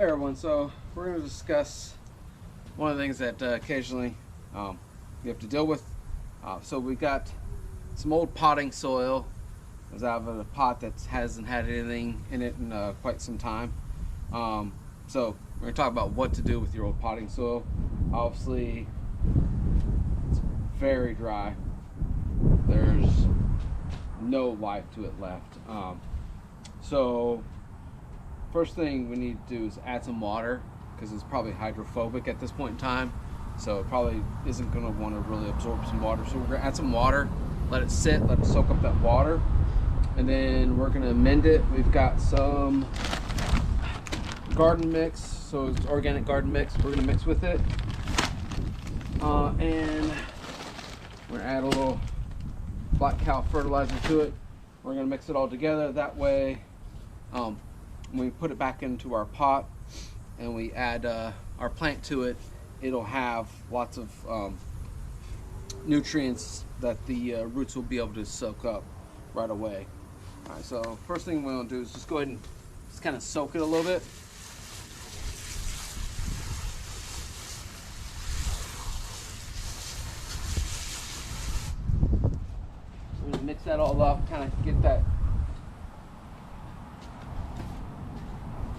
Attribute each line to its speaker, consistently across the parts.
Speaker 1: Hey everyone, so we're going to discuss one of the things that occasionally you have to deal with. So we got some old potting soil. It was out of a pot that hasn't had anything in it in quite some time. So we're going to talk about what to do with your old potting soil. Obviously, it's very dry. There's no life to it left. So first thing we need to do is add some water, because it's probably hydrophobic at this point in time, so it probably isn't going to want to really absorb some water. So we're going to add some water, let it sit, let it soak up that water, and then we're going to amend it. We've got some garden mix, so it's organic garden mix. We're going to mix with it, and we're going to add a little black cow fertilizer to it. We're going to mix it all together. That way when we put it back into our pot and we add our plant to it, it'll have lots of nutrients that the roots will be able to soak up right away. All right, so first thing we want to do is just go ahead and just kind of soak it a little bit. We're going to mix that all up, kind of get that,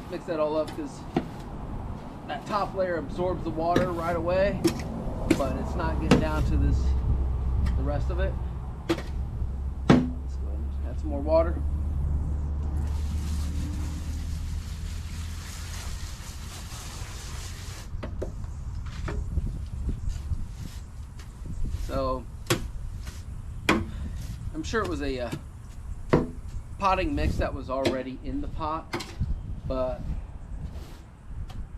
Speaker 1: mix that all up, because that top layer absorbs the water right away, but it's not getting down to the rest of it. Let's go ahead and add some more water. So I'm sure it was a potting mix that was already in the pot, but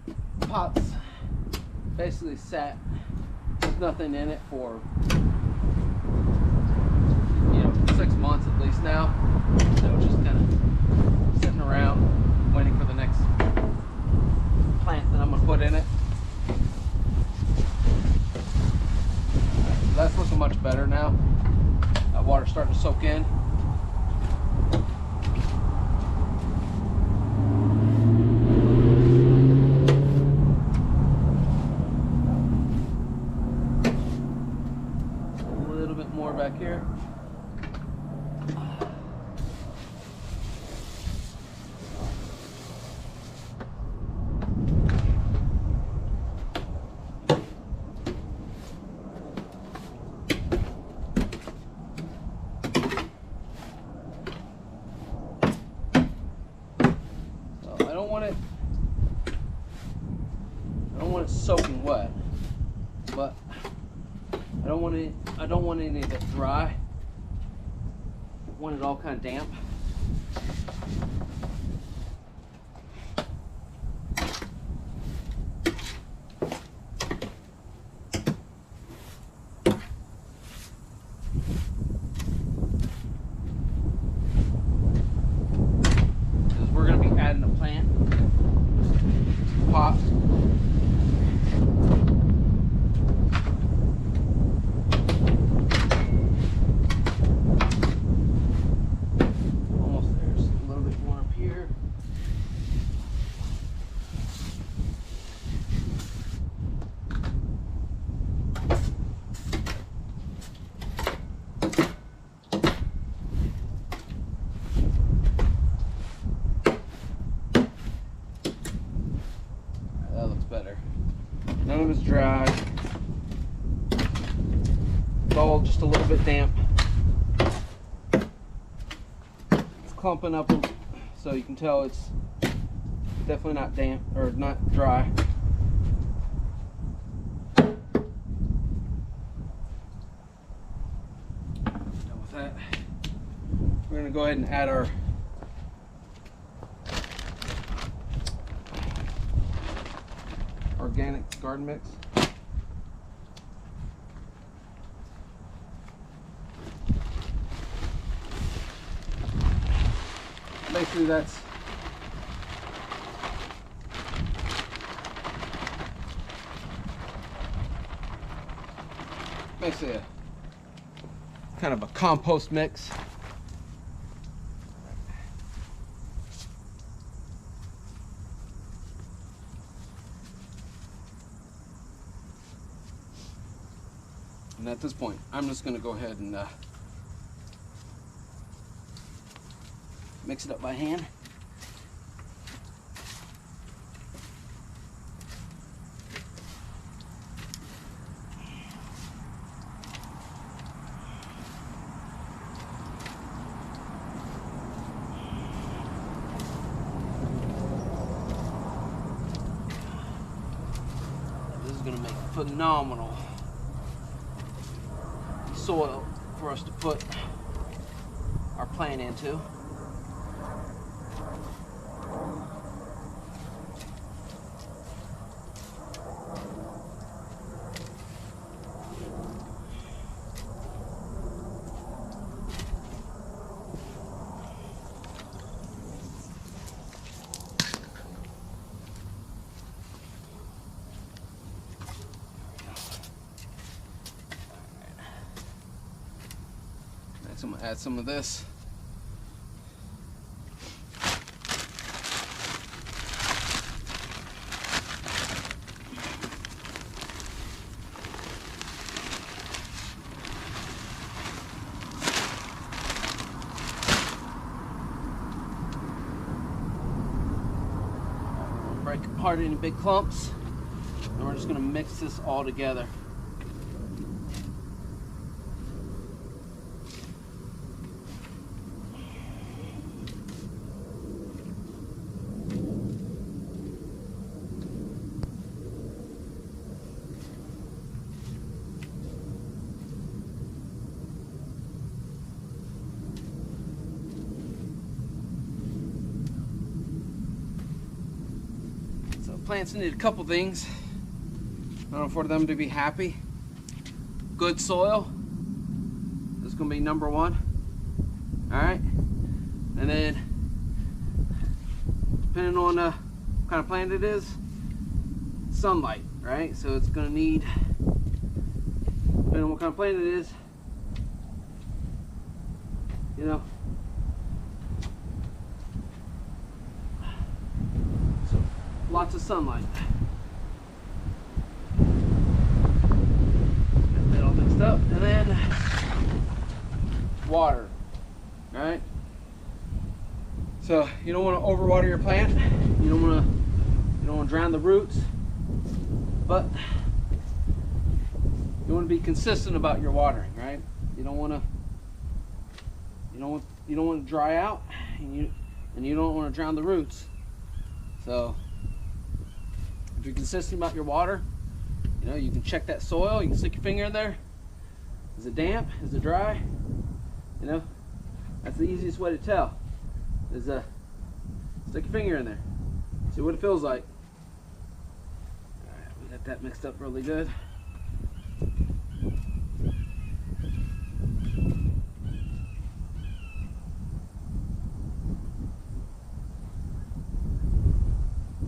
Speaker 1: the pot's basically sat with nothing in it for 6 months at least now. So it's just kind of sitting around waiting for the next plant that I'm going to put in it. So that's looking much better now. That water's starting to soak in. Back here. So I don't want it soaking wet, but I don't want any of it dry. I want it all kind of damp. Because we're going to be adding a plant to the pot. That looks better. None of it's dry. It's all just a little bit damp. It's clumping up, so you can tell it's definitely not damp or not dry. Done with that. We're going to go ahead and add our organic garden mix. Basically that's basically a kind of a compost mix. And at this point, I'm just going to go ahead and mix it up by hand. This is going to make phenomenal soil for us to put our plant into. I'm gonna add some of this. Break apart any big clumps, and we're just gonna mix this all together. Plants need a couple things in order for them to be happy. Good soil is going to be number one. All right, and then depending on what kind of plant it is, sunlight. Right, so it's going to need, depending on what kind of plant it is, you know. Lots of sunlight. Get that all mixed up, and then water. All right. So you don't want to overwater your plant. You don't want to drown the roots, but you want to be consistent about your watering. Right. You don't want to dry out, and you don't want to drown the roots. So if you're consistent about your water, you know, you can check that soil, you can stick your finger in there. Is it damp? Is it dry? You know, that's the easiest way to tell, is stick your finger in there. See what it feels like. All right, we got that mixed up really good.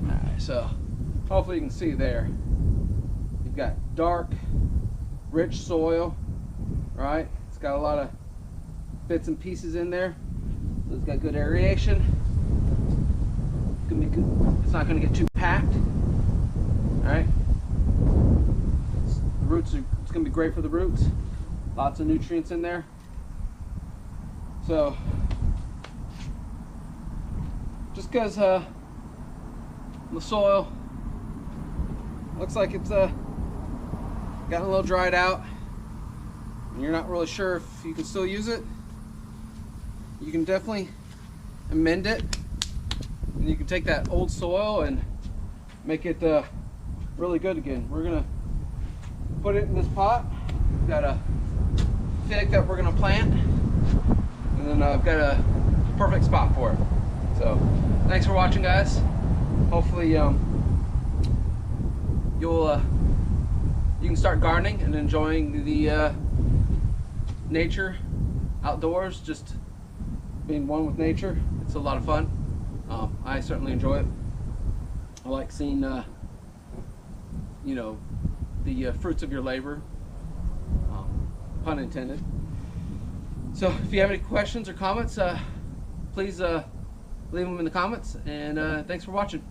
Speaker 1: All right, so hopefully you can see there, you've got dark, rich soil, right? It's got a lot of bits and pieces in there. So it's got good aeration. It's gonna be good. It's not gonna get too packed, all right? The roots it's gonna be great for the roots. Lots of nutrients in there. So just because the soil looks like it's gotten a little dried out and you're not really sure if you can still use it, you can definitely amend it, and you can take that old soil and make it really good again. We're gonna put it in this pot. We've got a fig that we're gonna plant, and then I've got a perfect spot for it. So thanks for watching, guys. Hopefully you can start gardening and enjoying the nature outdoors, just being one with nature. It's a lot of fun. I certainly enjoy it. I like seeing you know, the fruits of your labor, pun intended. So if you have any questions or comments, please leave them in the comments, and thanks for watching.